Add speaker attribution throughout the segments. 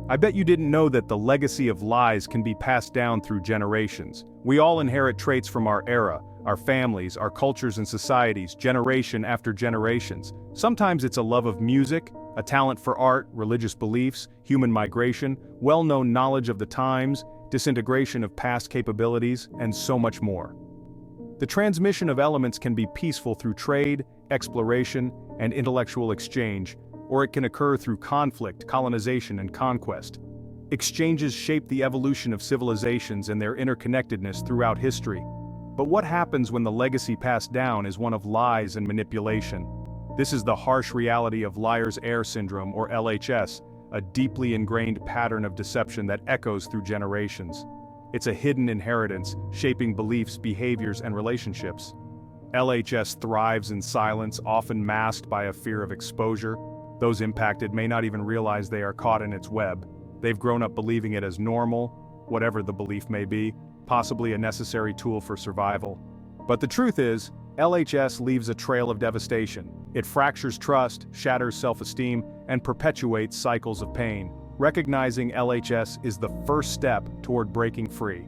Speaker 1: I bet you didn't know that the legacy of lies can be passed down through generations. We all inherit traits from our era, our families, our cultures and societies, generation after generations. Sometimes it's a love of music, a talent for art, religious beliefs, human migration, well-known knowledge of the times, disintegration of past capabilities, and so much more. The transmission of elements can be peaceful through trade, exploration, and intellectual exchange, or it can occur through conflict, colonization, and conquest. Exchanges shape the evolution of civilizations and their interconnectedness throughout history. But what happens when the legacy passed down is one of lies and manipulation? This is the harsh reality of liar's heir syndrome, or LHS, a deeply ingrained pattern of deception that echoes through generations. It's a hidden inheritance, shaping beliefs, behaviors, and relationships. LHS thrives in silence, often masked by a fear of exposure. Those impacted may not even realize they are caught in its web. They've grown up believing it as normal, whatever the belief may be, possibly a necessary tool for survival. But the truth is, LHS leaves a trail of devastation. It fractures trust, shatters self-esteem, and perpetuates cycles of pain. Recognizing LHS is the first step toward breaking free.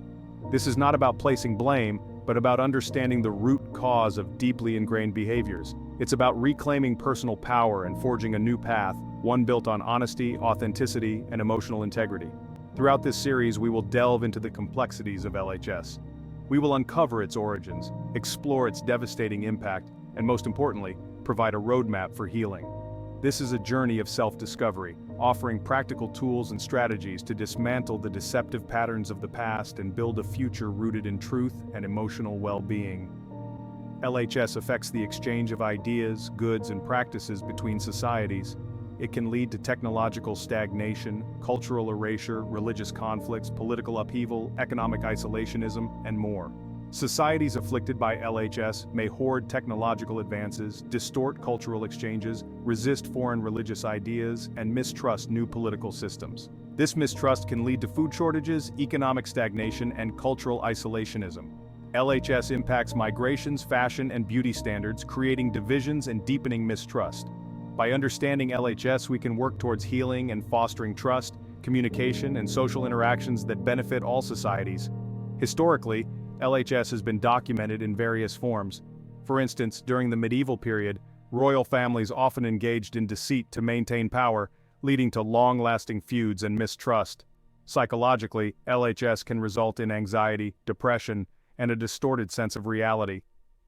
Speaker 1: This is not about placing blame, but about understanding the root cause of deeply ingrained behaviors. It's about reclaiming personal power and forging a new path, one built on honesty, authenticity, and emotional integrity. Throughout this series, we will delve into the complexities of LHS. We will uncover its origins, explore its devastating impact, and most importantly, provide a roadmap for healing. This is a journey of self-discovery, offering practical tools and strategies to dismantle the deceptive patterns of the past and build a future rooted in truth and emotional well-being. LHS affects the exchange of ideas, goods, and practices between societies. It can lead to technological stagnation, cultural erasure, religious conflicts, political upheaval, economic isolationism, and more. Societies afflicted by LHS may hoard technological advances, distort cultural exchanges, resist foreign religious ideas, and mistrust new political systems. This mistrust can lead to food shortages, economic stagnation, and cultural isolationism. LHS impacts migrations, fashion, and beauty standards, creating divisions and deepening mistrust. By understanding LHS, we can work towards healing and fostering trust, communication, and social interactions that benefit all societies. Historically, LHS has been documented in various forms. For instance, during the medieval period, royal families often engaged in deceit to maintain power, leading to long-lasting feuds and mistrust. Psychologically, LHS can result in anxiety, depression, and a distorted sense of reality.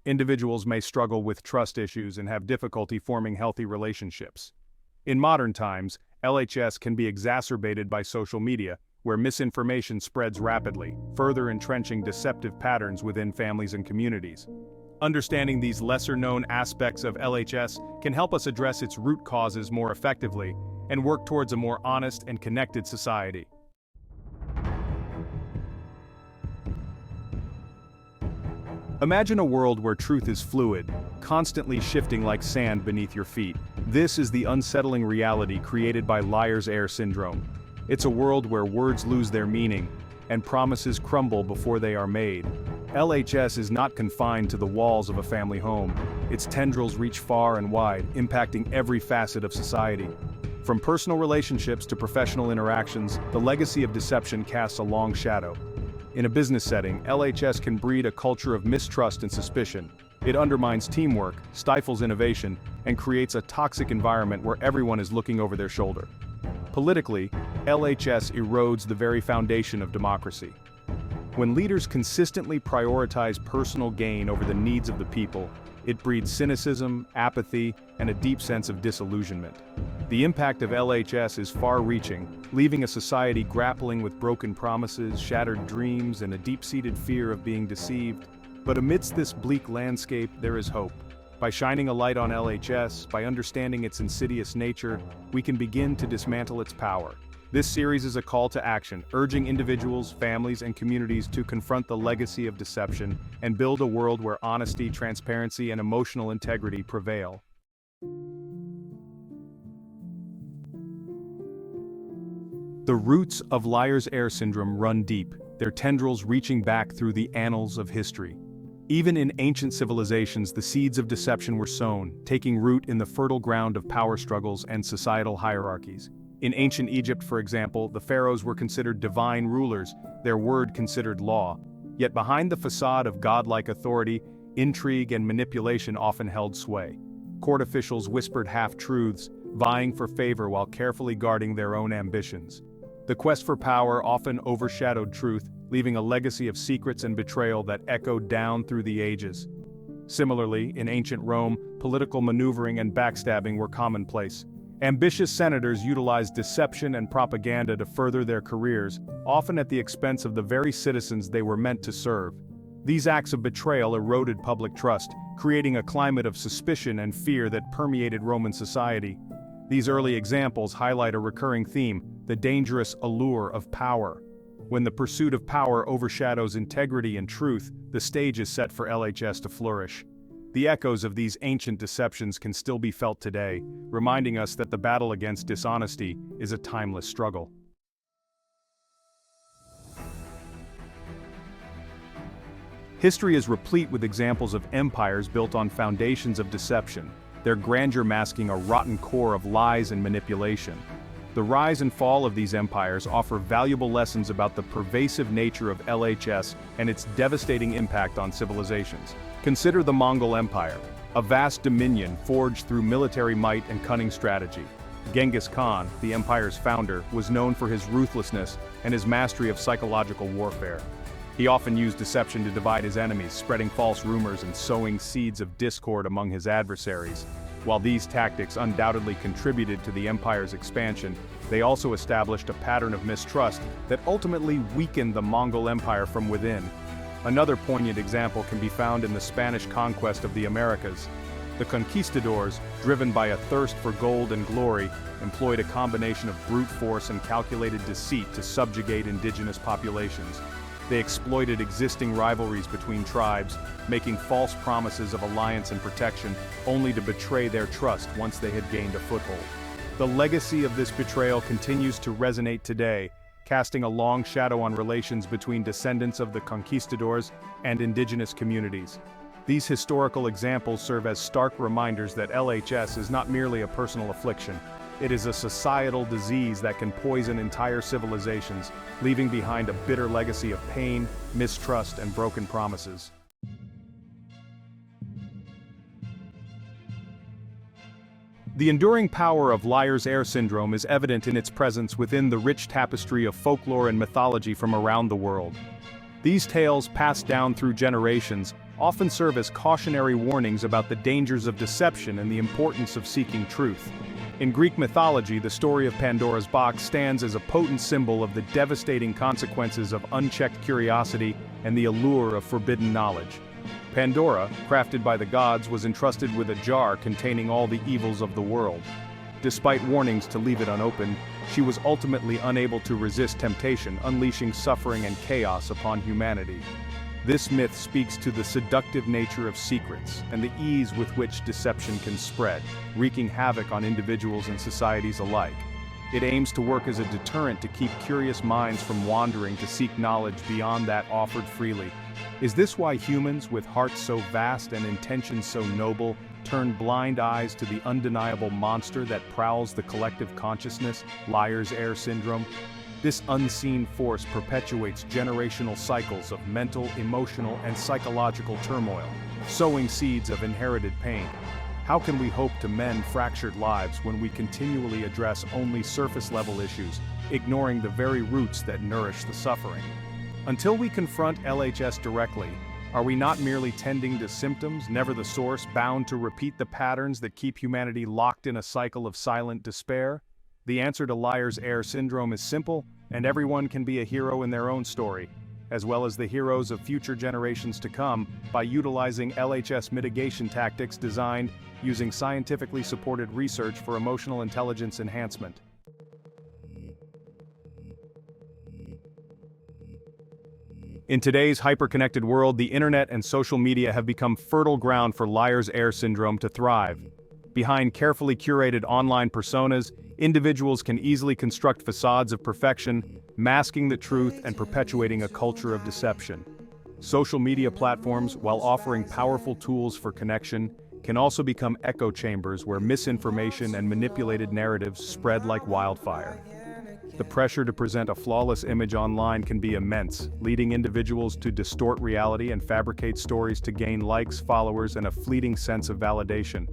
Speaker 1: Individuals may struggle with trust issues and have difficulty forming healthy relationships. In modern times, LHS can be exacerbated by social media, where misinformation spreads rapidly, further entrenching deceptive patterns within families and communities. Understanding these lesser-known aspects of LHS can help us address its root causes more effectively and work towards a more honest and connected society. Imagine a world where truth is fluid, constantly shifting like sand beneath your feet. This is the unsettling reality created by liar's heir syndrome. It's a world where words lose their meaning, and promises crumble before they are made. LHS is not confined to the walls of a family home. Its tendrils reach far and wide, impacting every facet of society. From personal relationships to professional interactions, the legacy of deception casts a long shadow. In a business setting, LHS can breed a culture of mistrust and suspicion. It undermines teamwork, stifles innovation, and creates a toxic environment where everyone is looking over their shoulder. Politically, LHS erodes the very foundation of democracy. When leaders consistently prioritize personal gain over the needs of the people, it breeds cynicism, apathy, and a deep sense of disillusionment. The impact of LHS is far-reaching, leaving a society grappling with broken promises, shattered dreams, and a deep-seated fear of being deceived. But amidst this bleak landscape, there is hope. By shining a light on LHS, by understanding its insidious nature, we can begin to dismantle its power. This series is a call to action, urging individuals, families, and communities to confront the legacy of deception and build a world where honesty, transparency, and emotional integrity prevail. The roots of liar's heir syndrome run deep, their tendrils reaching back through the annals of history. Even in ancient civilizations, the seeds of deception were sown, taking root in the fertile ground of power struggles and societal hierarchies. In ancient Egypt, for example, the pharaohs were considered divine rulers, their word considered law. Yet behind the facade of godlike authority, intrigue and manipulation often held sway. Court officials whispered half-truths, vying for favor while carefully guarding their own ambitions. The quest for power often overshadowed truth, leaving a legacy of secrets and betrayal that echoed down through the ages. Similarly, in ancient Rome, political maneuvering and backstabbing were commonplace. Ambitious senators utilized deception and propaganda to further their careers, often at the expense of the very citizens they were meant to serve. These acts of betrayal eroded public trust, creating a climate of suspicion and fear that permeated Roman society. These early examples highlight a recurring theme: the dangerous allure of power. When the pursuit of power overshadows integrity and truth, the stage is set for LHS to flourish. The echoes of these ancient deceptions can still be felt today, reminding us that the battle against dishonesty is a timeless struggle. History is replete with examples of empires built on foundations of deception, their grandeur masking a rotten core of lies and manipulation. The rise and fall of these empires offer valuable lessons about the pervasive nature of LHS and its devastating impact on civilizations. Consider the Mongol Empire, a vast dominion forged through military might and cunning strategy. Genghis Khan, the empire's founder, was known for his ruthlessness and his mastery of psychological warfare. He often used deception to divide his enemies, spreading false rumors and sowing seeds of discord among his adversaries. While these tactics undoubtedly contributed to the empire's expansion, they also established a pattern of mistrust that ultimately weakened the Mongol Empire from within. Another poignant example can be found in the Spanish conquest of the Americas. The conquistadors, driven by a thirst for gold and glory, employed a combination of brute force and calculated deceit to subjugate indigenous populations. They exploited existing rivalries between tribes, making false promises of alliance and protection, only to betray their trust once they had gained a foothold. The legacy of this betrayal continues to resonate today, casting a long shadow on relations between descendants of the conquistadors and indigenous communities. These historical examples serve as stark reminders that LHS is not merely a personal affliction. It is a societal disease that can poison entire civilizations, leaving behind a bitter legacy of pain, mistrust, and broken promises. The enduring power of Liar's Heir syndrome is evident in its presence within the rich tapestry of folklore and mythology from around the world. These tales, passed down through generations, often serve as cautionary warnings about the dangers of deception and the importance of seeking truth. In Greek mythology, the story of Pandora's box stands as a potent symbol of the devastating consequences of unchecked curiosity and the allure of forbidden knowledge. Pandora, crafted by the gods, was entrusted with a jar containing all the evils of the world. Despite warnings to leave it unopened, she was ultimately unable to resist temptation, unleashing suffering and chaos upon humanity. This myth speaks to the seductive nature of secrets and the ease with which deception can spread, wreaking havoc on individuals and societies alike. It aims to work as a deterrent to keep curious minds from wandering to seek knowledge beyond that offered freely. Is this why humans, with hearts so vast and intentions so noble, turn blind eyes to the undeniable monster that prowls the collective consciousness, Liar's Heir syndrome? This unseen force perpetuates generational cycles of mental, emotional, and psychological turmoil, sowing seeds of inherited pain. How can we hope to mend fractured lives when we continually address only surface-level issues, ignoring the very roots that nourish the suffering? Until we confront LHS directly, are we not merely tending to symptoms, never the source, bound to repeat the patterns that keep humanity locked in a cycle of silent despair? The answer to Liar's Heir syndrome is simple, and everyone can be a hero in their own story, as well as the heroes of future generations to come, by utilizing LHS mitigation tactics designed using scientifically supported research for emotional intelligence enhancement. In today's hyper-connected world, the internet and social media have become fertile ground for Liar's Heir syndrome to thrive. Behind carefully curated online personas, individuals can easily construct facades of perfection, masking the truth and perpetuating a culture of deception. Social media platforms, while offering powerful tools for connection, can also become echo chambers where misinformation and manipulated narratives spread like wildfire. The pressure to present a flawless image online can be immense, leading individuals to distort reality and fabricate stories to gain likes, followers, and a fleeting sense of validation.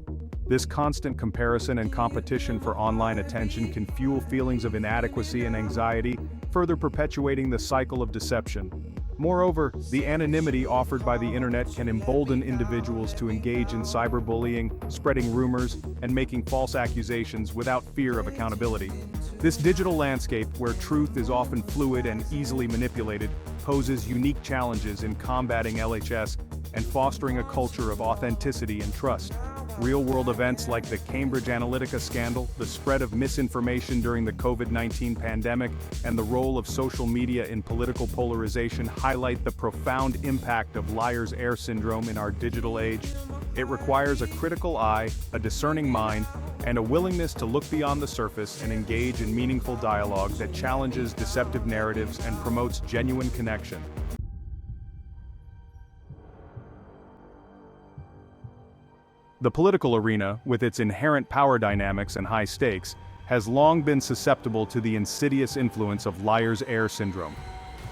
Speaker 1: This constant comparison and competition for online attention can fuel feelings of inadequacy and anxiety, further perpetuating the cycle of deception. Moreover, the anonymity offered by the internet can embolden individuals to engage in cyberbullying, spreading rumors, and making false accusations without fear of accountability. This digital landscape, where truth is often fluid and easily manipulated, poses unique challenges in combating LHS and fostering a culture of authenticity and trust. Real-world events like the Cambridge Analytica scandal, the spread of misinformation during the COVID-19 pandemic, and the role of social media in political polarization highlight the profound impact of liar's heir syndrome in our digital age. It requires a critical eye, a discerning mind, and a willingness to look beyond the surface and engage in meaningful dialogue that challenges deceptive narratives and promotes genuine connection. The political arena, with its inherent power dynamics and high stakes, has long been susceptible to the insidious influence of liar's heir syndrome.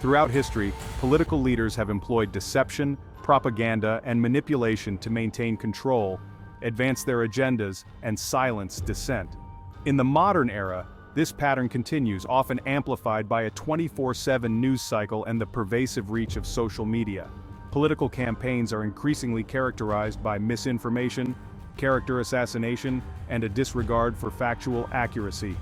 Speaker 1: Throughout history, political leaders have employed deception, propaganda, and manipulation to maintain control, advance their agendas, and silence dissent. In the modern era, this pattern continues, often amplified by a 24/7 news cycle and the pervasive reach of social media. Political campaigns are increasingly characterized by misinformation, character assassination, and a disregard for factual accuracy.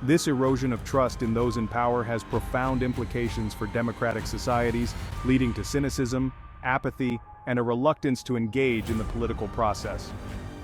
Speaker 1: This erosion of trust in those in power has profound implications for democratic societies, leading to cynicism, apathy, and a reluctance to engage in the political process.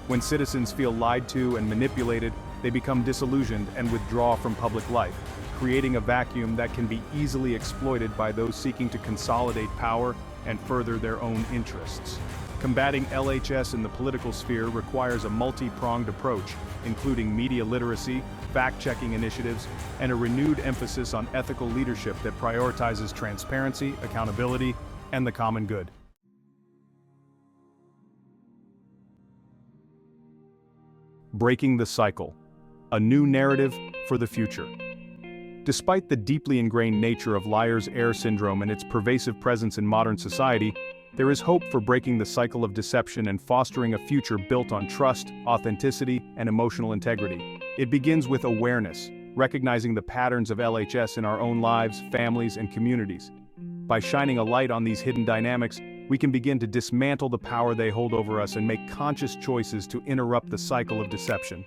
Speaker 1: When citizens feel lied to and manipulated, they become disillusioned and withdraw from public life, creating a vacuum that can be easily exploited by those seeking to consolidate power and further their own interests. Combating LHS in the political sphere requires a multi-pronged approach, including media literacy, fact-checking initiatives, and a renewed emphasis on ethical leadership that prioritizes transparency, accountability, and the common good. Breaking the cycle. A new narrative for the future. Despite the deeply ingrained nature of liar's heir syndrome and its pervasive presence in modern society, there is hope for breaking the cycle of deception and fostering a future built on trust, authenticity, and emotional integrity. It begins with awareness, recognizing the patterns of LHS in our own lives, families, and communities. By shining a light on these hidden dynamics, we can begin to dismantle the power they hold over us and make conscious choices to interrupt the cycle of deception.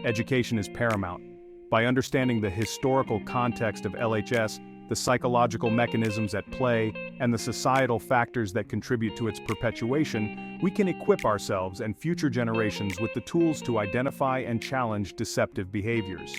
Speaker 1: Education is paramount. By understanding the historical context of LHS, the psychological mechanisms at play, and the societal factors that contribute to its perpetuation, we can equip ourselves and future generations with the tools to identify and challenge deceptive behaviors.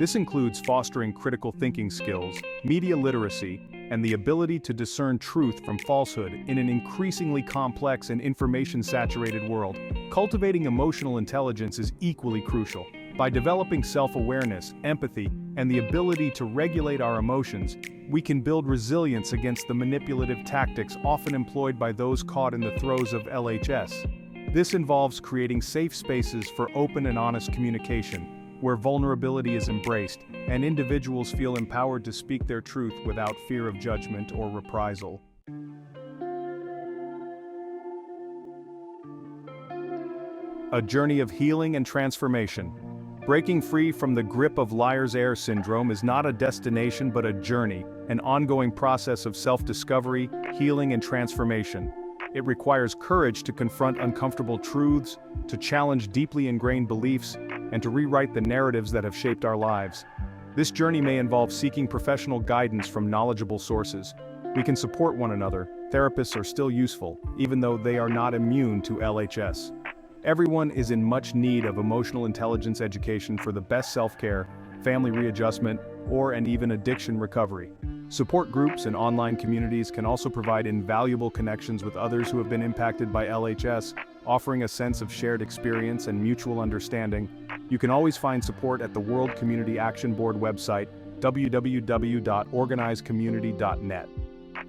Speaker 1: This includes fostering critical thinking skills, media literacy, and the ability to discern truth from falsehood in an increasingly complex and information-saturated world. Cultivating emotional intelligence is equally crucial. By developing self-awareness, empathy, and the ability to regulate our emotions, we can build resilience against the manipulative tactics often employed by those caught in the throes of LHS. This involves creating safe spaces for open and honest communication, where vulnerability is embraced, and individuals feel empowered to speak their truth without fear of judgment or reprisal. A journey of healing and transformation. Breaking free from the grip of liar's heir syndrome is not a destination but a journey, an ongoing process of self-discovery, healing, and transformation. It requires courage to confront uncomfortable truths, to challenge deeply ingrained beliefs, and to rewrite the narratives that have shaped our lives. This journey may involve seeking professional guidance from knowledgeable sources. We can support one another. Therapists are still useful, even though they are not immune to LHS. Everyone is in much need of emotional intelligence education for the best self-care, family readjustment, and even addiction recovery. Support groups and online communities can also provide invaluable connections with others who have been impacted by LHS, offering a sense of shared experience and mutual understanding. You can always find support at the World Community Action Board website, www.organizecommunity.net.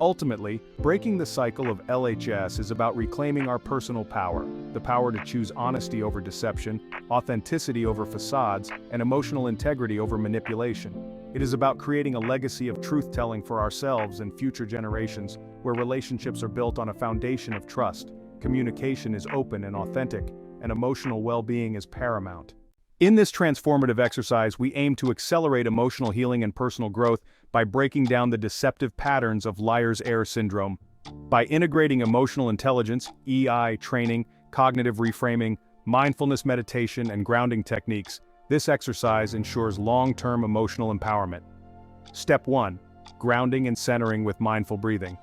Speaker 1: Ultimately, breaking the cycle of LHS is about reclaiming our personal power, the power to choose honesty over deception, authenticity over facades, and emotional integrity over manipulation. It is about creating a legacy of truth-telling for ourselves and future generations, where relationships are built on a foundation of trust, communication is open and authentic, and emotional well-being is paramount. In this transformative exercise, we aim to accelerate emotional healing and personal growth by breaking down the deceptive patterns of liar's heir syndrome. By integrating emotional intelligence, EI training, cognitive reframing, mindfulness meditation, and grounding techniques, this exercise ensures long-term emotional empowerment. Step 1. Grounding and centering with mindful breathing.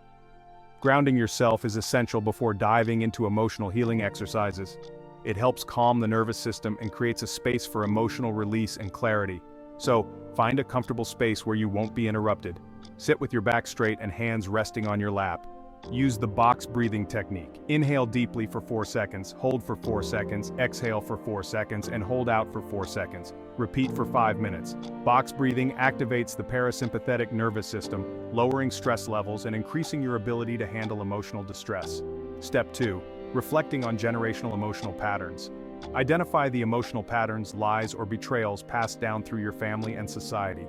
Speaker 1: Grounding yourself is essential before diving into emotional healing exercises. It helps calm the nervous system and creates a space for emotional release and clarity. So, find a comfortable space where you won't be interrupted. Sit with your back straight and hands resting on your lap. Use the box breathing technique. Inhale deeply for 4 seconds, hold for 4 seconds, exhale for 4 seconds, and hold out for 4 seconds. Repeat for 5 minutes. Box breathing activates the parasympathetic nervous system, lowering stress levels and increasing your ability to handle emotional distress. Step 2. Reflecting on generational emotional patterns. Identify the emotional patterns, lies, or betrayals passed down through your family and society,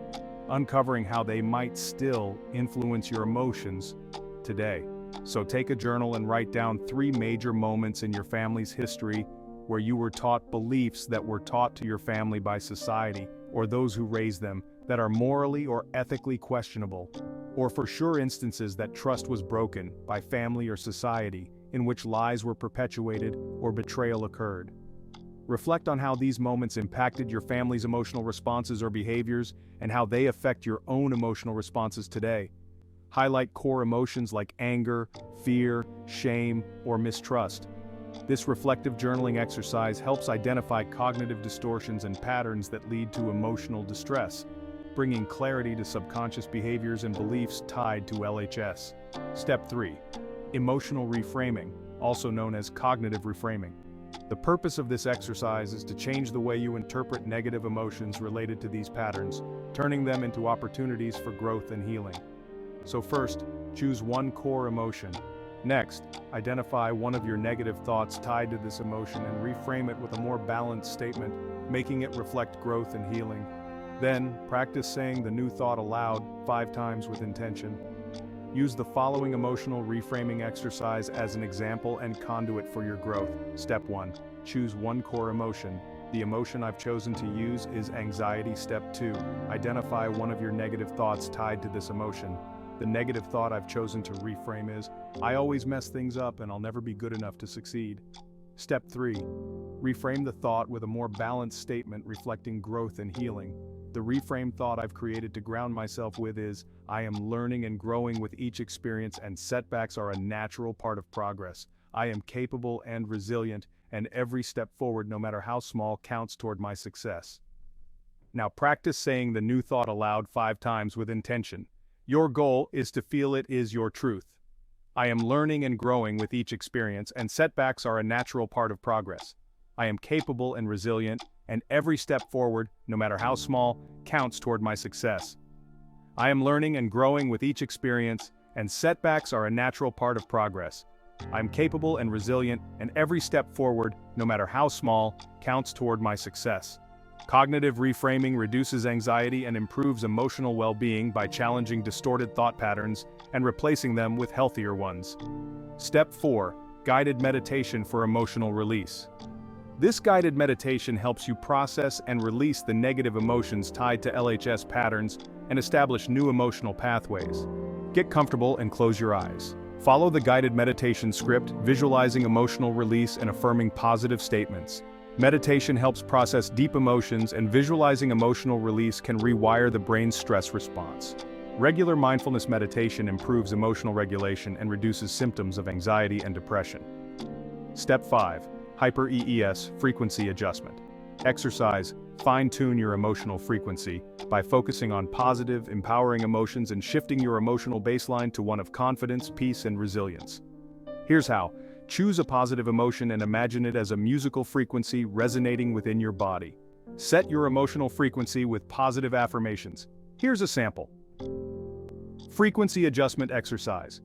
Speaker 1: uncovering how they might still influence your emotions today. So take a journal and write down 3 major moments in your family's history where you were taught beliefs that were taught to your family by society or those who raised them that are morally or ethically questionable, or for sure instances that trust was broken by family or society in which lies were perpetuated or betrayal occurred. Reflect on how these moments impacted your family's emotional responses or behaviors and how they affect your own emotional responses today. Highlight core emotions like anger, fear, shame, or mistrust. This reflective journaling exercise helps identify cognitive distortions and patterns that lead to emotional distress, bringing clarity to subconscious behaviors and beliefs tied to LHS. Step 3. Emotional reframing, also known as cognitive reframing. The purpose of this exercise is to change the way you interpret negative emotions related to these patterns, turning them into opportunities for growth and healing. So first, choose one core emotion. Next, identify one of your negative thoughts tied to this emotion and reframe it with a more balanced statement, making it reflect growth and healing. Then, practice saying the new thought aloud 5 times with intention. Use the following emotional reframing exercise as an example and conduit for your growth. Step 1. Choose one core emotion. The emotion I've chosen to use is anxiety. Step 2. Identify one of your negative thoughts tied to this emotion. The negative thought I've chosen to reframe is, I always mess things up and I'll never be good enough to succeed. Step 3. Reframe the thought with a more balanced statement reflecting growth and healing. The reframed thought I've created to ground myself with is, I am learning and growing with each experience and setbacks are a natural part of progress. I am capable and resilient, and every step forward, no matter how small, counts toward my success. Now practice saying the new thought aloud 5 times with intention. Your goal is to feel it is your truth. I am learning and growing with each experience, and setbacks are a natural part of progress. I am capable and resilient, and every step forward, no matter how small, counts toward my success. I am learning and growing with each experience, and setbacks are a natural part of progress. I am capable and resilient, and every step forward, no matter how small, counts toward my success. Cognitive reframing reduces anxiety and improves emotional well-being by challenging distorted thought patterns and replacing them with healthier ones. Step 4. Guided meditation for emotional release. This guided meditation helps you process and release the negative emotions tied to LHS patterns and establish new emotional pathways. Get comfortable and close your eyes. Follow the guided meditation script, visualizing emotional release and affirming positive statements. Meditation helps process deep emotions, and visualizing emotional release can rewire the brain's stress response. Regular mindfulness meditation improves emotional regulation and reduces symptoms of anxiety and depression. Step 5. Hyper-EES frequency adjustment. Exercise, fine-tune your emotional frequency by focusing on positive, empowering emotions and shifting your emotional baseline to one of confidence, peace, and resilience. Here's how. Choose a positive emotion and imagine it as a musical frequency resonating within your body. Set your emotional frequency with positive affirmations. Here's a sample. Frequency adjustment exercise.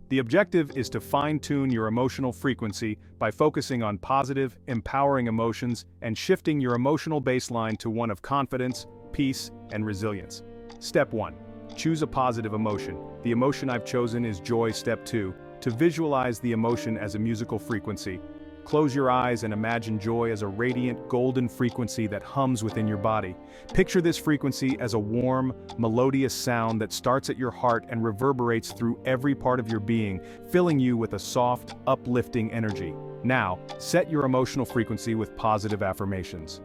Speaker 1: The objective is to fine-tune your emotional frequency by focusing on positive, empowering emotions and shifting your emotional baseline to one of confidence, peace, and resilience. Step 1. Choose a positive emotion. The emotion I've chosen is joy. Step 2. To visualize the emotion as a musical frequency. Close your eyes and imagine joy as a radiant, golden frequency that hums within your body. Picture this frequency as a warm, melodious sound that starts at your heart and reverberates through every part of your being, filling you with a soft, uplifting energy. Now, set your emotional frequency with positive affirmations.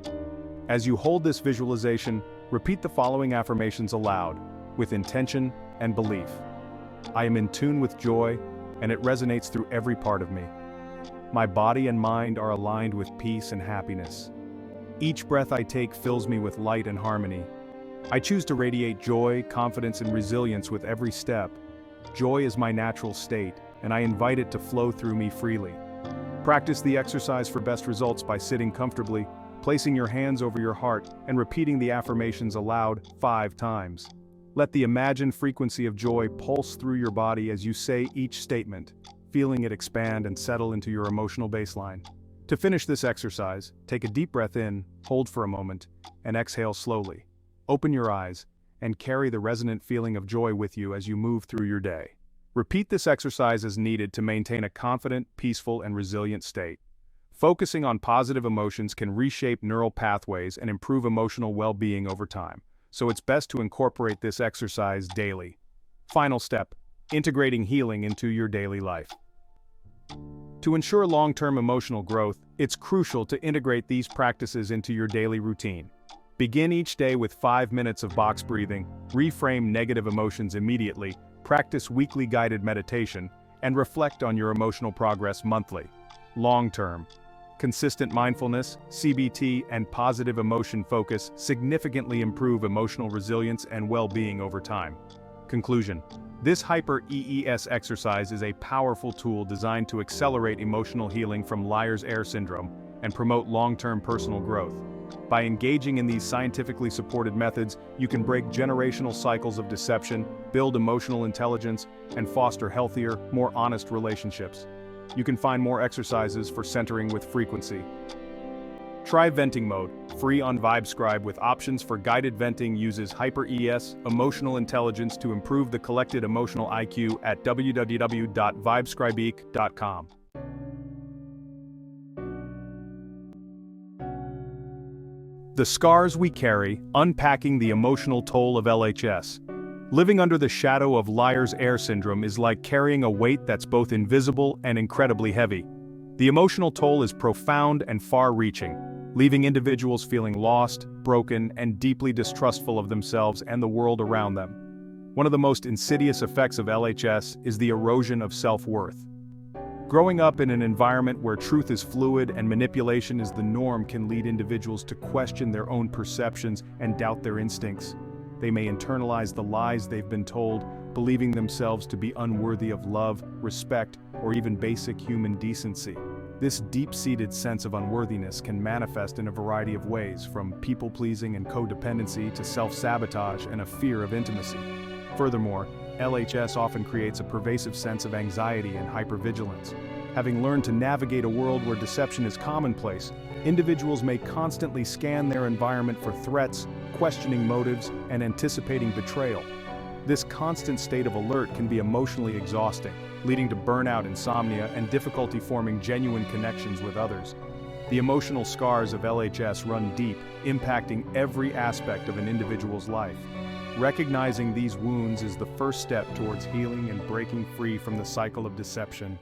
Speaker 1: As you hold this visualization, repeat the following affirmations aloud, with intention and belief. I am in tune with joy, and it resonates through every part of me. My body and mind are aligned with peace and happiness. Each breath I take fills me with light and harmony. I choose to radiate joy, confidence, and resilience with every step. Joy is my natural state, and I invite it to flow through me freely. Practice the exercise for best results by sitting comfortably, placing your hands over your heart, and repeating the affirmations aloud 5 times. Let the imagined frequency of joy pulse through your body as you say each statement, feeling it expand and settle into your emotional baseline. To finish this exercise, take a deep breath in, hold for a moment, and exhale slowly. Open your eyes, and carry the resonant feeling of joy with you as you move through your day. Repeat this exercise as needed to maintain a confident, peaceful, and resilient state. Focusing on positive emotions can reshape neural pathways and improve emotional well-being over time, so it's best to incorporate this exercise daily. Final step. Integrating healing into your daily life. To ensure long-term emotional growth, it's crucial to integrate these practices into your daily routine. Begin each day with 5 minutes of box breathing, reframe negative emotions immediately, practice weekly guided meditation, and reflect on your emotional progress monthly. Long-term. Consistent mindfulness, CBT, and positive emotion focus significantly improve emotional resilience and well-being over time. Conclusion. This Hyper-EES exercise is a powerful tool designed to accelerate emotional healing from Heir syndrome and promote long-term personal growth. By engaging in these scientifically supported methods, you can break generational cycles of deception, build emotional intelligence, and foster healthier, more honest relationships. You can find more exercises for centering with frequency. Try venting mode, free on VibeScribe with options for guided venting uses Hyper-EES, emotional intelligence to improve the collected emotional IQ at www.vibescribeek.com. The scars we carry, unpacking the emotional toll of LHS. Living under the shadow of Heir syndrome is like carrying a weight that's both invisible and incredibly heavy. The emotional toll is profound and far-reaching, leaving individuals feeling lost, broken, and deeply distrustful of themselves and the world around them. One of the most insidious effects of LHS is the erosion of self-worth. Growing up in an environment where truth is fluid and manipulation is the norm can lead individuals to question their own perceptions and doubt their instincts. They may internalize the lies they've been told, believing themselves to be unworthy of love, respect, or even basic human decency. This deep-seated sense of unworthiness can manifest in a variety of ways, from people-pleasing and codependency to self-sabotage and a fear of intimacy. Furthermore, LHS often creates a pervasive sense of anxiety and hypervigilance. Having learned to navigate a world where deception is commonplace, individuals may constantly scan their environment for threats, questioning motives, and anticipating betrayal. This constant state of alert can be emotionally exhausting, leading to burnout, insomnia, and difficulty forming genuine connections with others. The emotional scars of LHS run deep, impacting every aspect of an individual's life. Recognizing these wounds is the first step towards healing and breaking free from the cycle of deception.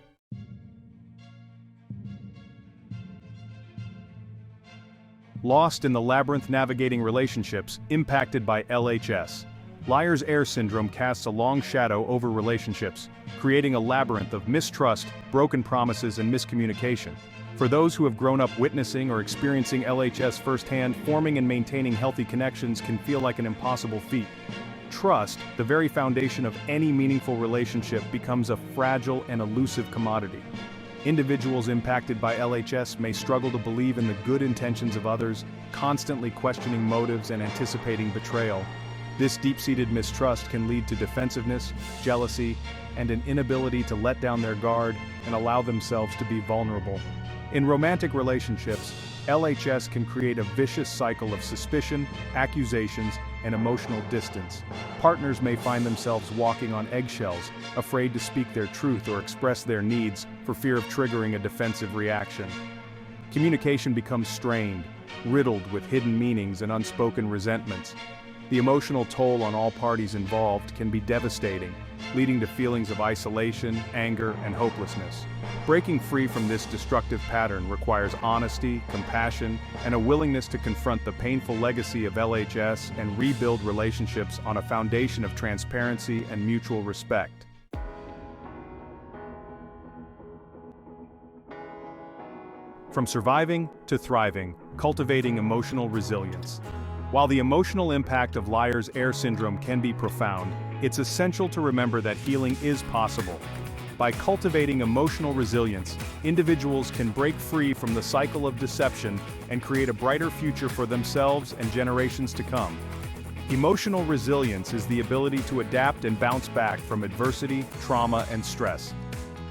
Speaker 1: Lost in the labyrinth navigating relationships impacted by LHS. Heir syndrome casts a long shadow over relationships, creating a labyrinth of mistrust, broken promises, and miscommunication. For those who have grown up witnessing or experiencing LHS firsthand, forming and maintaining healthy connections can feel like an impossible feat. Trust, the very foundation of any meaningful relationship, becomes a fragile and elusive commodity. Individuals impacted by LHS may struggle to believe in the good intentions of others, constantly questioning motives and anticipating betrayal. This deep-seated mistrust can lead to defensiveness, jealousy, and an inability to let down their guard and allow themselves to be vulnerable. In romantic relationships, LHS can create a vicious cycle of suspicion, accusations, and emotional distance. Partners may find themselves walking on eggshells, afraid to speak their truth or express their needs for fear of triggering a defensive reaction. Communication becomes strained, riddled with hidden meanings and unspoken resentments. The emotional toll on all parties involved can be devastating, leading to feelings of isolation, anger, and hopelessness. Breaking free from this destructive pattern requires honesty, compassion, and a willingness to confront the painful legacy of LHS and rebuild relationships on a foundation of transparency and mutual respect. From surviving to thriving, cultivating emotional resilience. While the emotional impact of liar's heir syndrome can be profound, it's essential to remember that healing is possible. By cultivating emotional resilience, individuals can break free from the cycle of deception and create a brighter future for themselves and generations to come. Emotional resilience is the ability to adapt and bounce back from adversity, trauma, and stress.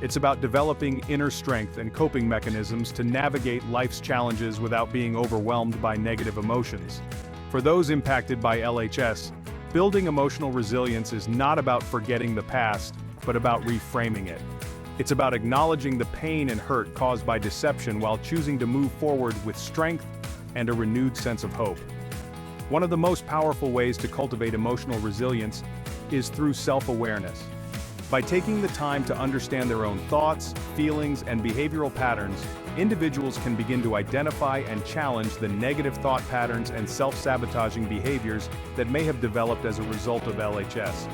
Speaker 1: It's about developing inner strength and coping mechanisms to navigate life's challenges without being overwhelmed by negative emotions. For those impacted by LHS, building emotional resilience is not about forgetting the past, but about reframing it. It's about acknowledging the pain and hurt caused by deception while choosing to move forward with strength and a renewed sense of hope. One of the most powerful ways to cultivate emotional resilience is through self-awareness. By taking the time to understand their own thoughts, feelings, and behavioral patterns, individuals can begin to identify and challenge the negative thought patterns and self-sabotaging behaviors that may have developed as a result of LHS.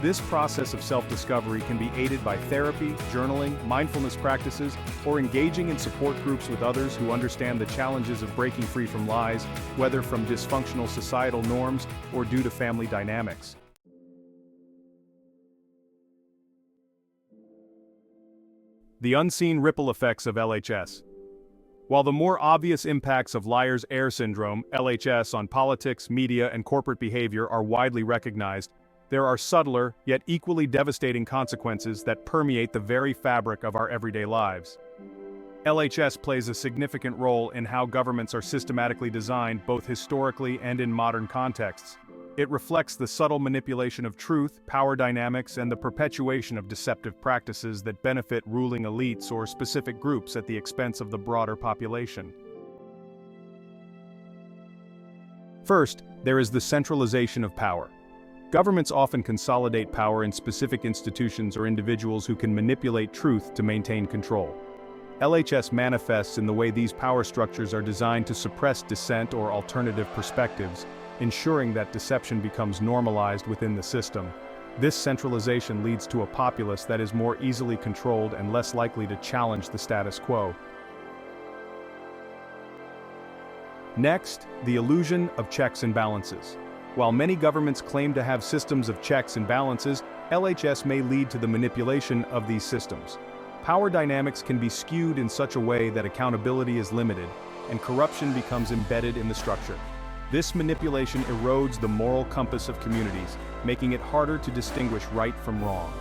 Speaker 1: This process of self-discovery can be aided by therapy, journaling, mindfulness practices, or engaging in support groups with others who understand the challenges of breaking free from lies, whether from dysfunctional societal norms or due to family dynamics. The unseen ripple effects of LHS. While the more obvious impacts of liar's heir syndrome, LHS, on politics, media, and corporate behavior are widely recognized, there are subtler, yet equally devastating consequences that permeate the very fabric of our everyday lives. LHS plays a significant role in how governments are systematically designed both historically and in modern contexts. It reflects the subtle manipulation of truth, power dynamics, and the perpetuation of deceptive practices that benefit ruling elites or specific groups at the expense of the broader population. First, there is the centralization of power. Governments often consolidate power in specific institutions or individuals who can manipulate truth to maintain control. LHS manifests in the way these power structures are designed to suppress dissent or alternative perspectives, ensuring that deception becomes normalized within the system. This centralization leads to a populace that is more easily controlled and less likely to challenge the status quo. Next, the illusion of checks and balances. While many governments claim to have systems of checks and balances, LHS may lead to the manipulation of these systems. Power dynamics can be skewed in such a way that accountability is limited, and corruption becomes embedded in the structure. This manipulation erodes the moral compass of communities, making it harder to distinguish right from wrong.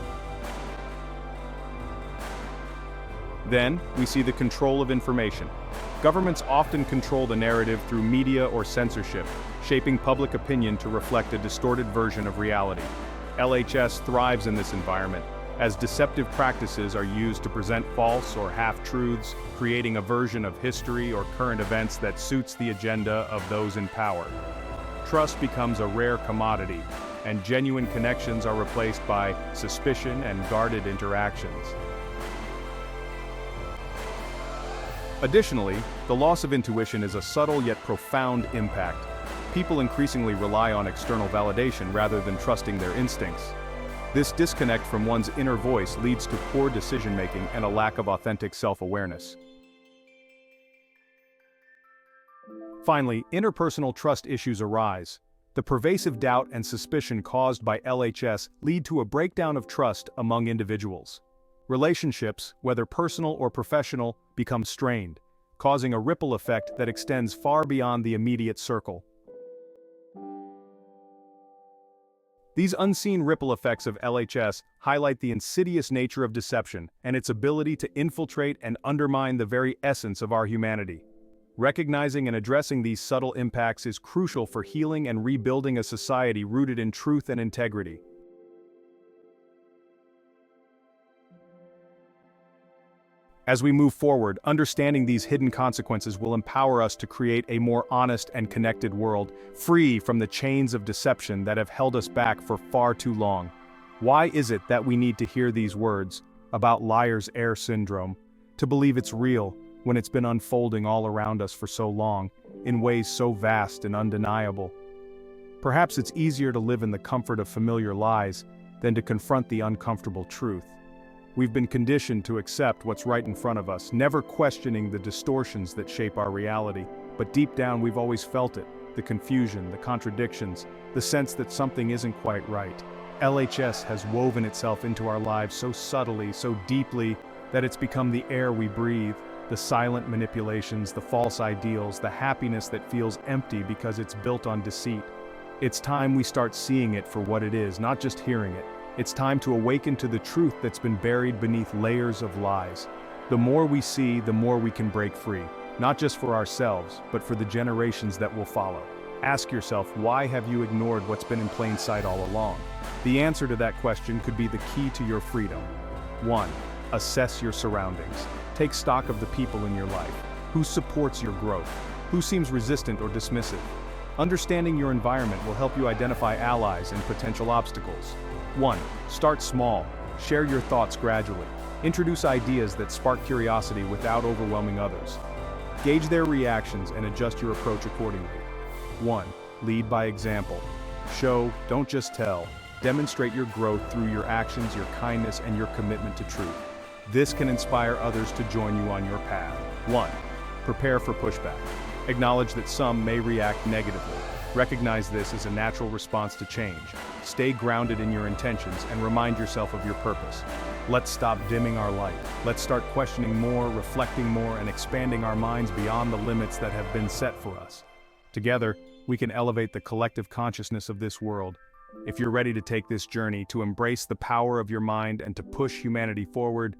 Speaker 1: Then, we see the control of information. Governments often control the narrative through media or censorship, shaping public opinion to reflect a distorted version of reality. LHS thrives in this environment, as deceptive practices are used to present false or half-truths, creating a version of history or current events that suits the agenda of those in power. Trust becomes a rare commodity, and genuine connections are replaced by suspicion and guarded interactions. Additionally, the loss of intuition is a subtle yet profound impact. People increasingly rely on external validation rather than trusting their instincts. This disconnect from one's inner voice leads to poor decision-making and a lack of authentic self-awareness. Finally, interpersonal trust issues arise. The pervasive doubt and suspicion caused by LHS lead to a breakdown of trust among individuals. Relationships, whether personal or professional, become strained, causing a ripple effect that extends far beyond the immediate circle. These unseen ripple effects of LHS highlight the insidious nature of deception and its ability to infiltrate and undermine the very essence of our humanity. Recognizing and addressing these subtle impacts is crucial for healing and rebuilding a society rooted in truth and integrity. As we move forward, understanding these hidden consequences will empower us to create a more honest and connected world, free from the chains of deception that have held us back for far too long. Why is it that we need to hear these words about liar's heir syndrome, to believe it's real when it's been unfolding all around us for so long, in ways so vast and undeniable? Perhaps it's easier to live in the comfort of familiar lies than to confront the uncomfortable truth. We've been conditioned to accept what's right in front of us, never questioning the distortions that shape our reality. But deep down we've always felt it, the confusion, the contradictions, the sense that something isn't quite right. LHS has woven itself into our lives so subtly, so deeply, that it's become the air we breathe, the silent manipulations, the false ideals, the happiness that feels empty because it's built on deceit. It's time we start seeing it for what it is, not just hearing it. It's time to awaken to the truth that's been buried beneath layers of lies. The more we see, the more we can break free, not just for ourselves, but for the generations that will follow. Ask yourself, why have you ignored what's been in plain sight all along? The answer to that question could be the key to your freedom. 1. Assess your surroundings. Take stock of the people in your life. Who supports your growth? Who seems resistant or dismissive? Understanding your environment will help you identify allies and potential obstacles. 1. Start small. Share your thoughts gradually. Introduce ideas that spark curiosity without overwhelming others. Gauge their reactions and adjust your approach accordingly. 1. Lead by example. Show, don't just tell. Demonstrate your growth through your actions, your kindness, and your commitment to truth. This can inspire others to join you on your path. 1. Prepare for pushback. Acknowledge that some may react negatively. Recognize this as a natural response to change. Stay grounded in your intentions and remind yourself of your purpose. Let's stop dimming our light. Let's start questioning more, reflecting more, and expanding our minds beyond the limits that have been set for us. Together, we can elevate the collective consciousness of this world. If you're ready to take this journey, to embrace the power of your mind and to push humanity forward,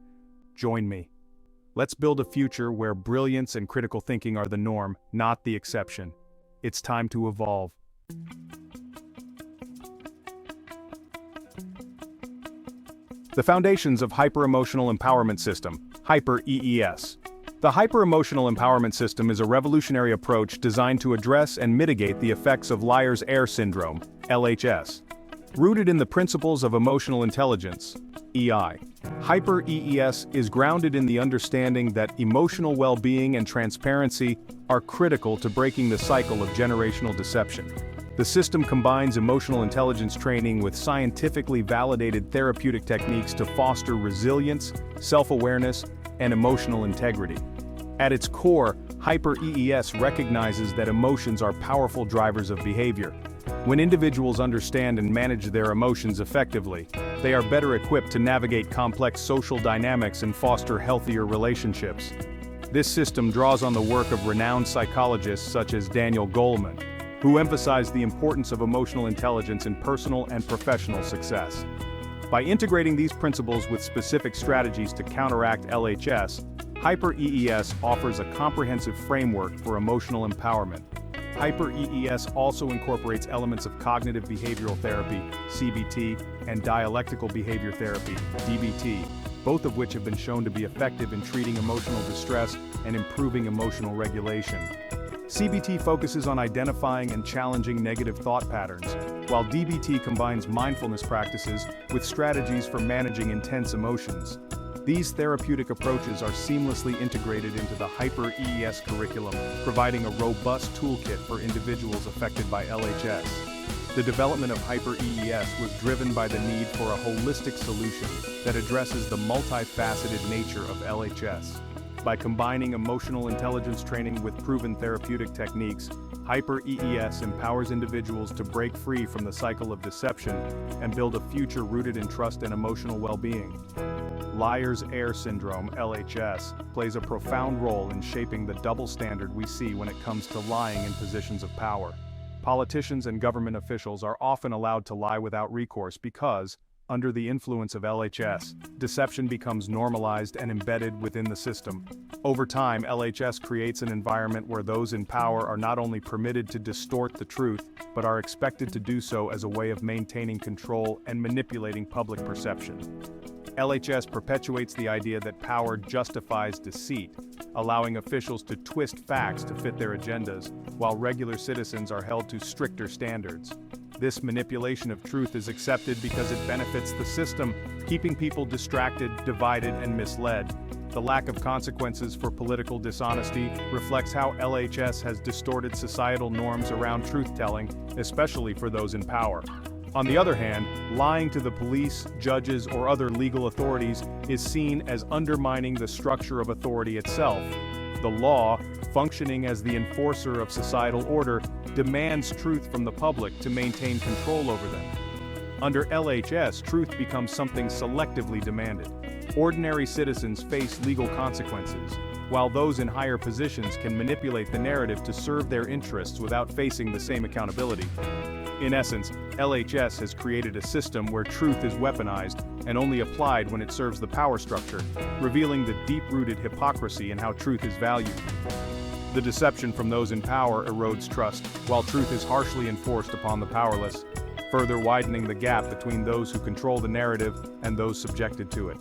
Speaker 1: join me. Let's build a future where brilliance and critical thinking are the norm, not the exception. It's time to evolve. The foundations of Hyper-Emotional Empowerment System, Hyper-EES. The Hyper-Emotional Empowerment System is a revolutionary approach designed to address and mitigate the effects of liar's heir syndrome, LHS. Rooted in the principles of emotional intelligence, EI. Hyper-EES is grounded in the understanding that emotional well-being and transparency are critical to breaking the cycle of generational deception. The system combines emotional intelligence training with scientifically validated therapeutic techniques to foster resilience, self-awareness, and emotional integrity. At its core, Hyper-EES recognizes that emotions are powerful drivers of behavior. When individuals understand and manage their emotions effectively, they are better equipped to navigate complex social dynamics and foster healthier relationships. This system draws on the work of renowned psychologists such as Daniel Goleman, who emphasize the importance of emotional intelligence in personal and professional success. By integrating these principles with specific strategies to counteract LHS, Hyper-EES offers a comprehensive framework for emotional empowerment. Hyper-EES also incorporates elements of cognitive behavioral therapy, CBT, and dialectical behavior therapy, DBT, both of which have been shown to be effective in treating emotional distress and improving emotional regulation. CBT focuses on identifying and challenging negative thought patterns, while DBT combines mindfulness practices with strategies for managing intense emotions. These therapeutic approaches are seamlessly integrated into the Hyper-EES curriculum, providing a robust toolkit for individuals affected by LHS. The development of Hyper-EES was driven by the need for a holistic solution that addresses the multifaceted nature of LHS. By combining emotional intelligence training with proven therapeutic techniques, Hyper-EES empowers individuals to break free from the cycle of deception and build a future rooted in trust and emotional well-being. Liar's heir syndrome, LHS, plays a profound role in shaping the double standard we see when it comes to lying in positions of power. Politicians and government officials are often allowed to lie without recourse because, under the influence of LHS, deception becomes normalized and embedded within the system. Over time, LHS creates an environment where those in power are not only permitted to distort the truth, but are expected to do so as a way of maintaining control and manipulating public perception. LHS perpetuates the idea that power justifies deceit, allowing officials to twist facts to fit their agendas, while regular citizens are held to stricter standards. This manipulation of truth is accepted because it benefits the system, keeping people distracted, divided, and misled. The lack of consequences for political dishonesty reflects how LHS has distorted societal norms around truth-telling, especially for those in power. On the other hand, lying to the police, judges, or other legal authorities is seen as undermining the structure of authority itself. The law, functioning as the enforcer of societal order, demands truth from the public to maintain control over them. Under LHS, truth becomes something selectively demanded. Ordinary citizens face legal consequences, while those in higher positions can manipulate the narrative to serve their interests without facing the same accountability. In essence, LHS has created a system where truth is weaponized and only applied when it serves the power structure, revealing the deep-rooted hypocrisy in how truth is valued. The deception from those in power erodes trust, while truth is harshly enforced upon the powerless, further widening the gap between those who control the narrative and those subjected to it.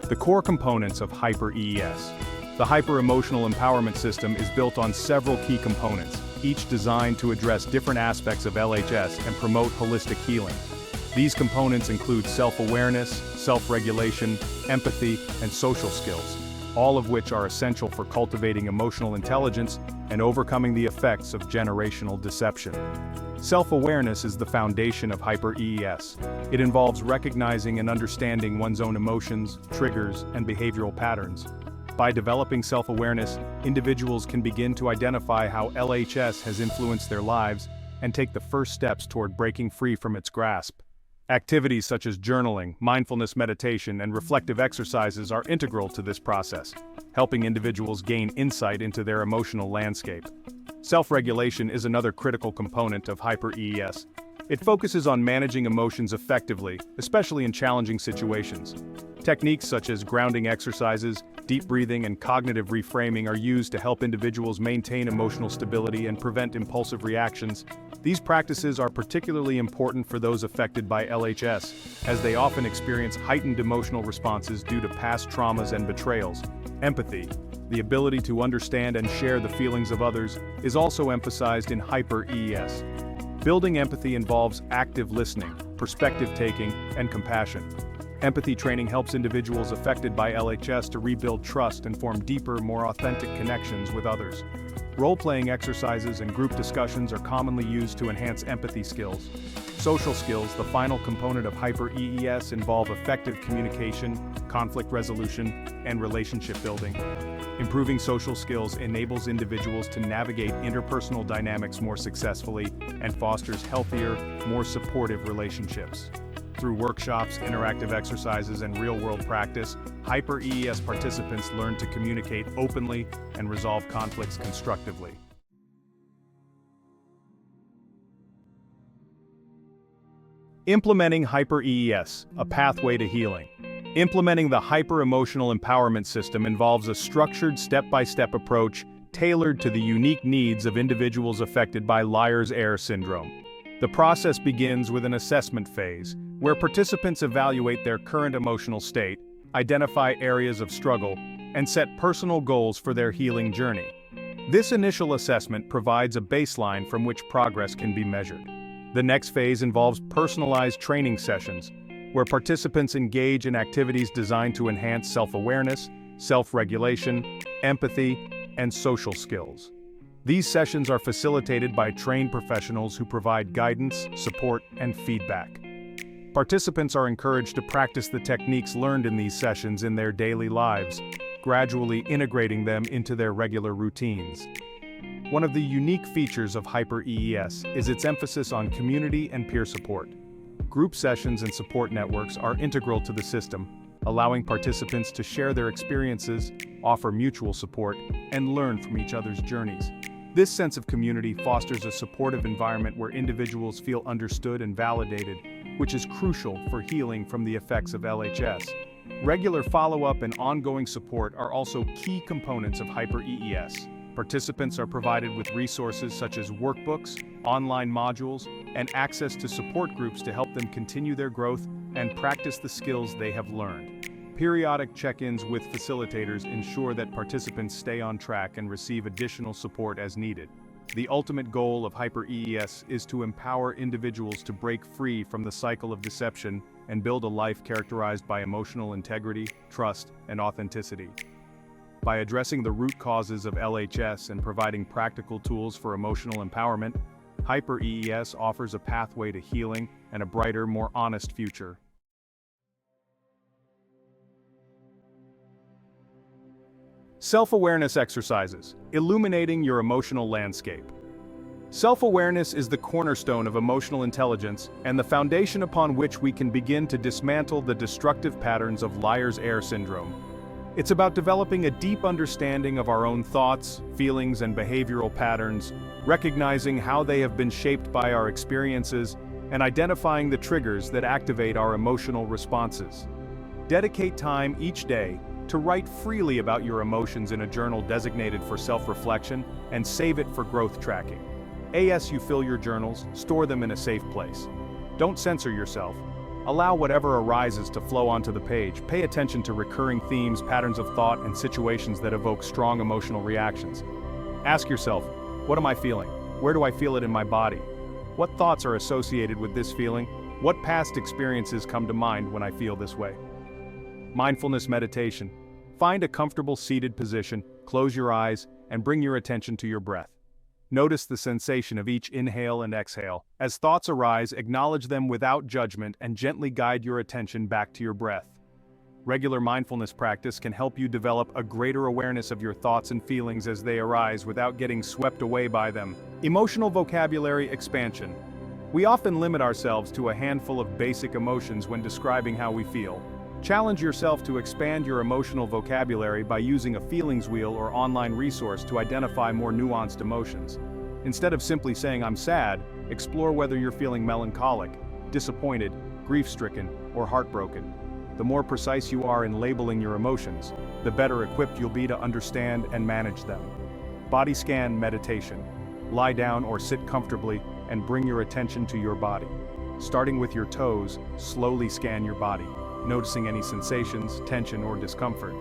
Speaker 1: The core components of Hyper-EES. The hyper-emotional empowerment system is built on several key components, each designed to address different aspects of LHS and promote holistic healing. These components include self-awareness, self-regulation, empathy, and social skills, all of which are essential for cultivating emotional intelligence and overcoming the effects of generational deception. Self-awareness is the foundation of Hyper-EES. It involves recognizing and understanding one's own emotions, triggers, and behavioral patterns. By developing self-awareness, individuals can begin to identify how LHS has influenced their lives and take the first steps toward breaking free from its grasp. Activities such as journaling, mindfulness meditation, and reflective exercises are integral to this process, helping individuals gain insight into their emotional landscape. Self-regulation is another critical component of Hyper-EES. It focuses on managing emotions effectively, especially in challenging situations. Techniques such as grounding exercises, deep breathing, and cognitive reframing are used to help individuals maintain emotional stability and prevent impulsive reactions. These practices are particularly important for those affected by LHS, as they often experience heightened emotional responses due to past traumas and betrayals. Empathy, the ability to understand and share the feelings of others, is also emphasized in Hyper-EES. Building empathy involves active listening, perspective-taking, and compassion. Empathy training helps individuals affected by LHS to rebuild trust and form deeper, more authentic connections with others. Role-playing exercises and group discussions are commonly used to enhance empathy skills. Social skills, the final component of Hyper-EES, involve effective communication, conflict resolution, and relationship building. Improving social skills enables individuals to navigate interpersonal dynamics more successfully and fosters healthier, more supportive relationships. Through workshops, interactive exercises, and real-world practice, Hyper-EES participants learn to communicate openly and resolve conflicts constructively. Implementing Hyper-EES, a pathway to healing. Implementing the hyper-emotional empowerment system involves a structured step-by-step approach tailored to the unique needs of individuals affected by Heir syndrome. The process begins with an assessment phase, where participants evaluate their current emotional state, identify areas of struggle, and set personal goals for their healing journey. This initial assessment provides a baseline from which progress can be measured. The next phase involves personalized training sessions, where participants engage in activities designed to enhance self-awareness, self-regulation, empathy, and social skills. These sessions are facilitated by trained professionals who provide guidance, support, and feedback. Participants are encouraged to practice the techniques learned in these sessions in their daily lives, gradually integrating them into their regular routines. One of the unique features of Hyper-EES is its emphasis on community and peer support. Group sessions and support networks are integral to the system, allowing participants to share their experiences, offer mutual support, and learn from each other's journeys. This sense of community fosters a supportive environment where individuals feel understood and validated, which is crucial for healing from the effects of LHS. Regular follow-up and ongoing support are also key components of Hyper-EES. Participants are provided with resources such as workbooks, online modules, and access to support groups to help them continue their growth and practice the skills they have learned. Periodic check-ins with facilitators ensure that participants stay on track and receive additional support as needed. The ultimate goal of Hyper-EES is to empower individuals to break free from the cycle of deception and build a life characterized by emotional integrity, trust, and authenticity. By addressing the root causes of LHS and providing practical tools for emotional empowerment, Hyper-EES offers a pathway to healing and a brighter, more honest future. Self-awareness exercises, illuminating your emotional landscape. Self-awareness is the cornerstone of emotional intelligence and the foundation upon which we can begin to dismantle the destructive patterns of liar's Heir syndrome. It's about developing a deep understanding of our own thoughts, feelings, and behavioral patterns, recognizing how they have been shaped by our experiences, and identifying the triggers that activate our emotional responses. Dedicate time each day to write freely about your emotions in a journal designated for self-reflection and save it for growth tracking. As you fill your journals, store them in a safe place. Don't censor yourself. Allow whatever arises to flow onto the page. Pay attention to recurring themes, patterns of thought, and situations that evoke strong emotional reactions. Ask yourself, what am I feeling? Where do I feel it in my body? What thoughts are associated with this feeling? What past experiences come to mind when I feel this way? Mindfulness meditation. Find a comfortable seated position, close your eyes, and bring your attention to your breath. Notice the sensation of each inhale and exhale. As thoughts arise, acknowledge them without judgment and gently guide your attention back to your breath. Regular mindfulness practice can help you develop a greater awareness of your thoughts and feelings as they arise without getting swept away by them. Emotional vocabulary expansion. We often limit ourselves to a handful of basic emotions when describing how we feel. Challenge yourself to expand your emotional vocabulary by using a feelings wheel or online resource to identify more nuanced emotions. Instead of simply saying "I'm sad," explore whether you're feeling melancholic, disappointed, grief-stricken, or heartbroken. The more precise you are in labeling your emotions, the better equipped you'll be to understand and manage them. Body scan meditation. Lie down or sit comfortably and bring your attention to your body. Starting with your toes, slowly scan your body, noticing any sensations, tension, or discomfort.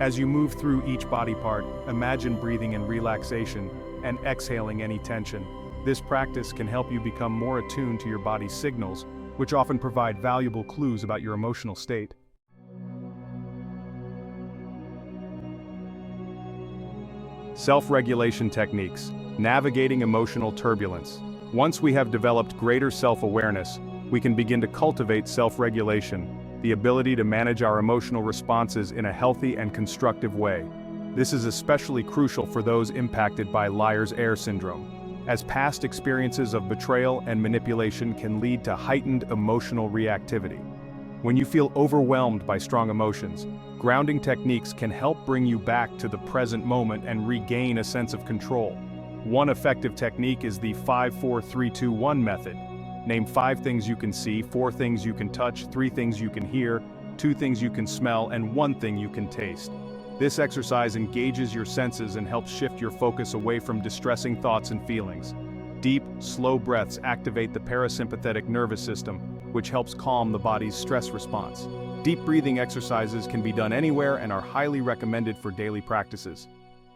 Speaker 1: As you move through each body part, imagine breathing in relaxation and exhaling any tension. This practice can help you become more attuned to your body's signals, which often provide valuable clues about your emotional state. Self-regulation techniques, navigating emotional turbulence. Once we have developed greater self-awareness, we can begin to cultivate self-regulation, the ability to manage our emotional responses in a healthy and constructive way. This is especially crucial for those impacted by liar's Heir syndrome, as past experiences of betrayal and manipulation can lead to heightened emotional reactivity. When you feel overwhelmed by strong emotions, grounding techniques can help bring you back to the present moment and regain a sense of control. One effective technique is the 5-4-3-2-1 method. Name 5 things you can see, 4 things you can touch, 3 things you can hear, 2 things you can smell, and 1 thing you can taste. This exercise engages your senses and helps shift your focus away from distressing thoughts and feelings. Deep, slow breaths activate the parasympathetic nervous system, which helps calm the body's stress response. Deep breathing exercises can be done anywhere and are highly recommended for daily practices.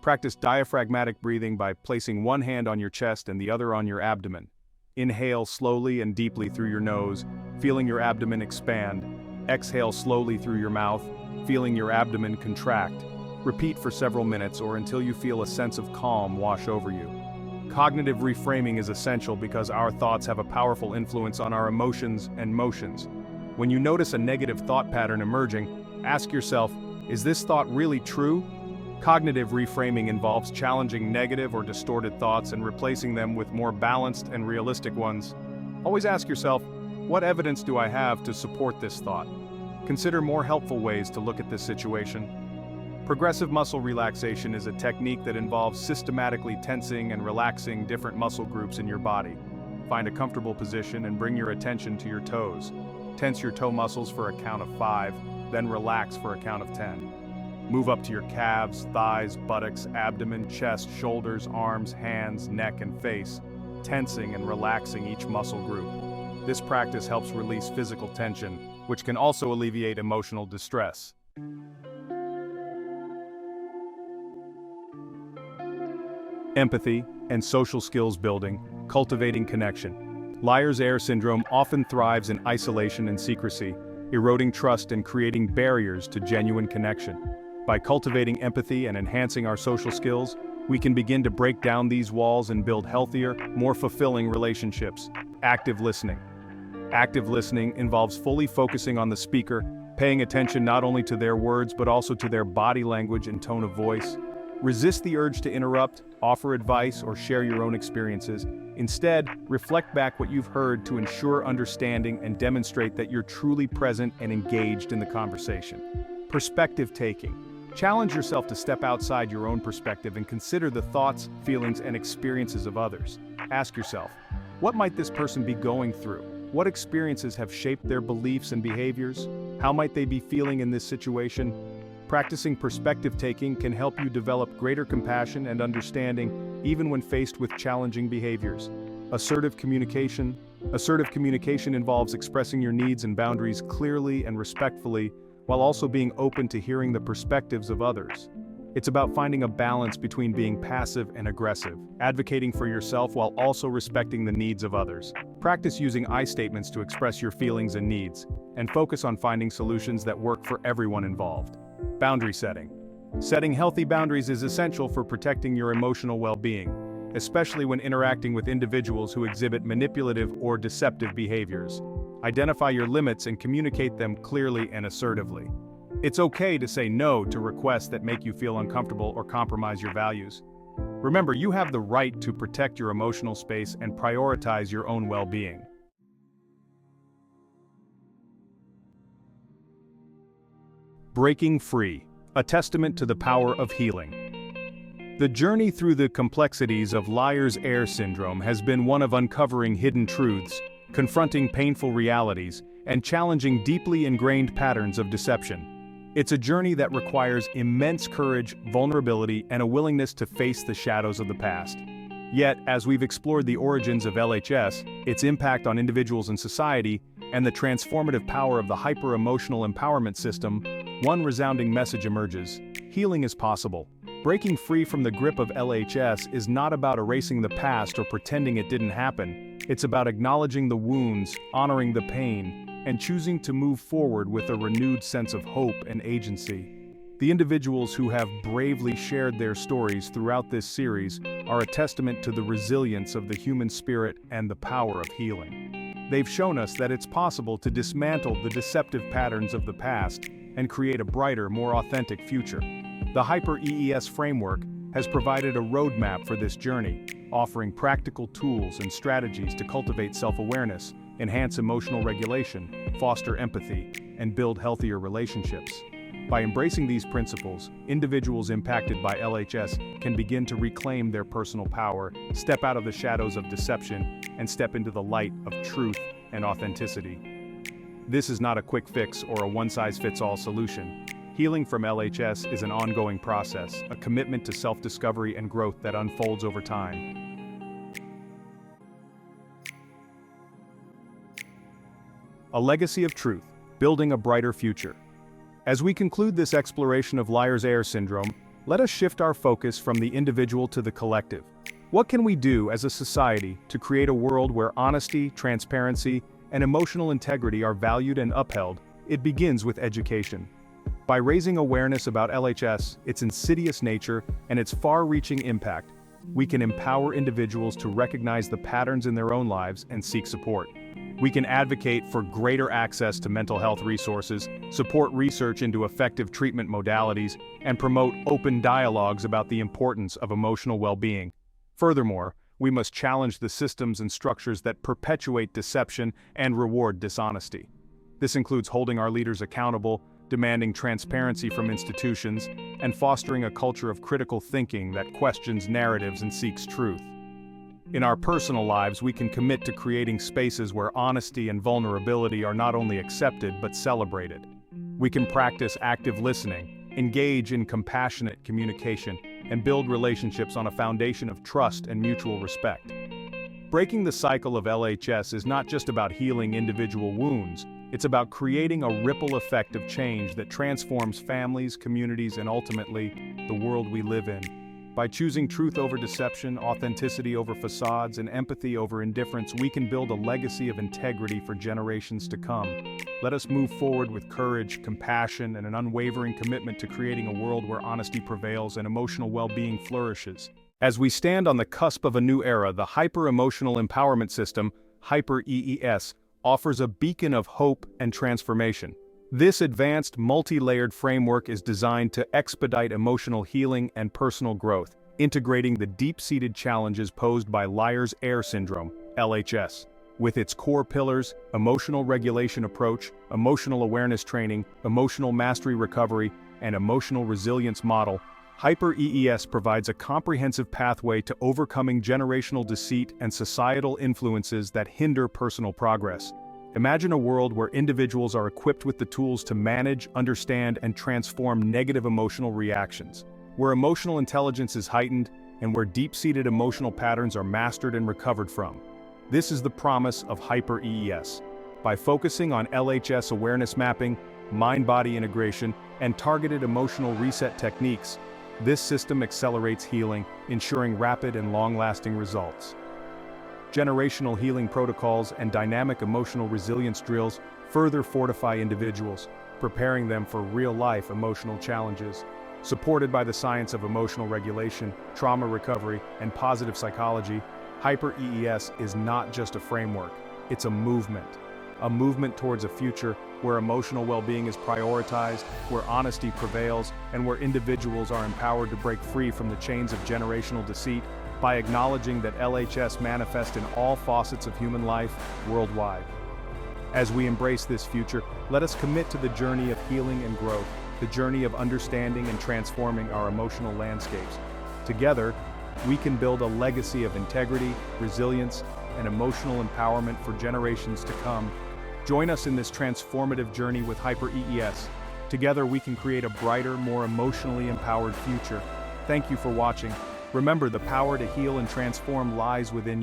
Speaker 1: Practice diaphragmatic breathing by placing one hand on your chest and the other on your abdomen. Inhale slowly and deeply through your nose, feeling your abdomen expand. Exhale slowly through your mouth, feeling your abdomen contract. Repeat for several minutes or until you feel a sense of calm wash over you. Cognitive reframing is essential because our thoughts have a powerful influence on our emotions and motions. When you notice a negative thought pattern emerging, ask yourself, is this thought really true? Cognitive reframing involves challenging negative or distorted thoughts and replacing them with more balanced and realistic ones. Always ask yourself, what evidence do I have to support this thought? Consider more helpful ways to look at this situation. Progressive muscle relaxation is a technique that involves systematically tensing and relaxing different muscle groups in your body. Find a comfortable position and bring your attention to your toes. Tense your toe muscles for a count of 5, then relax for a count of 10. Move up to your calves, thighs, buttocks, abdomen, chest, shoulders, arms, hands, neck, and face, tensing and relaxing each muscle group. This practice helps release physical tension, which can also alleviate emotional distress. Empathy and social skills building, cultivating connection. Liar's-Heir syndrome often thrives in isolation and secrecy, eroding trust and creating barriers to genuine connection. By cultivating empathy and enhancing our social skills, we can begin to break down these walls and build healthier, more fulfilling relationships. Active listening. Active listening involves fully focusing on the speaker, paying attention not only to their words but also to their body language and tone of voice. Resist the urge to interrupt, offer advice, or share your own experiences. Instead, reflect back what you've heard to ensure understanding and demonstrate that you're truly present and engaged in the conversation. Perspective taking. Challenge yourself to step outside your own perspective and consider the thoughts, feelings, and experiences of others. Ask yourself, what might this person be going through? What experiences have shaped their beliefs and behaviors? How might they be feeling in this situation? Practicing perspective taking can help you develop greater compassion and understanding, even when faced with challenging behaviors. Assertive communication. Assertive communication involves expressing your needs and boundaries clearly and respectfully, while also being open to hearing the perspectives of others. It's about finding a balance between being passive and aggressive, advocating for yourself while also respecting the needs of others. Practice using I statements to express your feelings and needs, and focus on finding solutions that work for everyone involved. Boundary setting. Setting healthy boundaries is essential for protecting your emotional well-being, especially when interacting with individuals who exhibit manipulative or deceptive behaviors. Identify your limits and communicate them clearly and assertively. It's okay to say no to requests that make you feel uncomfortable or compromise your values. Remember, you have the right to protect your emotional space and prioritize your own well-being. Breaking free, a testament to the power of healing. The journey through the complexities of Liar's-Heir syndrome has been one of uncovering hidden truths, confronting painful realities, and challenging deeply ingrained patterns of deception. It's a journey that requires immense courage, vulnerability, and a willingness to face the shadows of the past. Yet, as we've explored the origins of LHS, its impact on individuals and society, and the transformative power of the hyper-emotional empowerment system, one resounding message emerges: healing is possible. Breaking free from the grip of LHS is not about erasing the past or pretending it didn't happen. It's about acknowledging the wounds, honoring the pain, and choosing to move forward with a renewed sense of hope and agency. The individuals who have bravely shared their stories throughout this series are a testament to the resilience of the human spirit and the power of healing. They've shown us that it's possible to dismantle the deceptive patterns of the past and create a brighter, more authentic future. The Hyper-EES framework has provided a roadmap for this journey, offering practical tools and strategies to cultivate self-awareness, enhance emotional regulation, foster empathy, and build healthier relationships. By embracing these principles, individuals impacted by LHS can begin to reclaim their personal power, step out of the shadows of deception, and step into the light of truth and authenticity. This is not a quick fix or a one-size-fits-all solution. Healing from LHS is an ongoing process, a commitment to self-discovery and growth that unfolds over time. A legacy of truth, building a brighter future. As we conclude this exploration of Liar's-Heir syndrome, let us shift our focus from the individual to the collective. What can we do as a society to create a world where honesty, transparency, and emotional integrity are valued and upheld? It begins with education. By raising awareness about LHS, its insidious nature, and its far-reaching impact, we can empower individuals to recognize the patterns in their own lives and seek support. We can advocate for greater access to mental health resources, support research into effective treatment modalities, and promote open dialogues about the importance of emotional well-being. Furthermore, we must challenge the systems and structures that perpetuate deception and reward dishonesty. This includes holding our leaders accountable, demanding transparency from institutions, and fostering a culture of critical thinking that questions narratives and seeks truth. In our personal lives, we can commit to creating spaces where honesty and vulnerability are not only accepted but celebrated. We can practice active listening, engage in compassionate communication, and build relationships on a foundation of trust and mutual respect. Breaking the cycle of LHS is not just about healing individual wounds, it's about creating a ripple effect of change that transforms families, communities, and ultimately, the world we live in. By choosing truth over deception, authenticity over facades, and empathy over indifference, we can build a legacy of integrity for generations to come. Let us move forward with courage, compassion, and an unwavering commitment to creating a world where honesty prevails and emotional well-being flourishes. As we stand on the cusp of a new era, the Hyper-Emotional Empowerment System, Hyper-EES, offers a beacon of hope and transformation. This advanced, multi-layered framework is designed to expedite emotional healing and personal growth, integrating the deep-seated challenges posed by Liar's-Heir syndrome, LHS. With its core pillars, emotional regulation approach, emotional awareness training, emotional mastery recovery, and emotional resilience model, Hyper-EES provides a comprehensive pathway to overcoming generational deceit and societal influences that hinder personal progress. Imagine a world where individuals are equipped with the tools to manage, understand, and transform negative emotional reactions, where emotional intelligence is heightened, and where deep-seated emotional patterns are mastered and recovered from. This is the promise of Hyper-EES. By focusing on LHS awareness mapping, mind-body integration, and targeted emotional reset techniques, this system accelerates healing, ensuring rapid and long-lasting results. Generational healing protocols and dynamic emotional resilience drills further fortify individuals, preparing them for real-life emotional challenges. Supported by the science of emotional regulation, trauma recovery, and positive psychology, Hyper-EES is not just a framework, it's a movement towards a future where emotional well-being is prioritized, where honesty prevails, and where individuals are empowered to break free from the chains of generational deceit by acknowledging that LHS manifests in all facets of human life worldwide. As we embrace this future, let us commit to the journey of healing and growth, the journey of understanding and transforming our emotional landscapes. Together, we can build a legacy of integrity, resilience, and emotional empowerment for generations to come. Join us in this transformative journey with Hyper-EES. Together we can create a brighter, more emotionally empowered future. Thank you for watching. Remember, the power to heal and transform lies within you.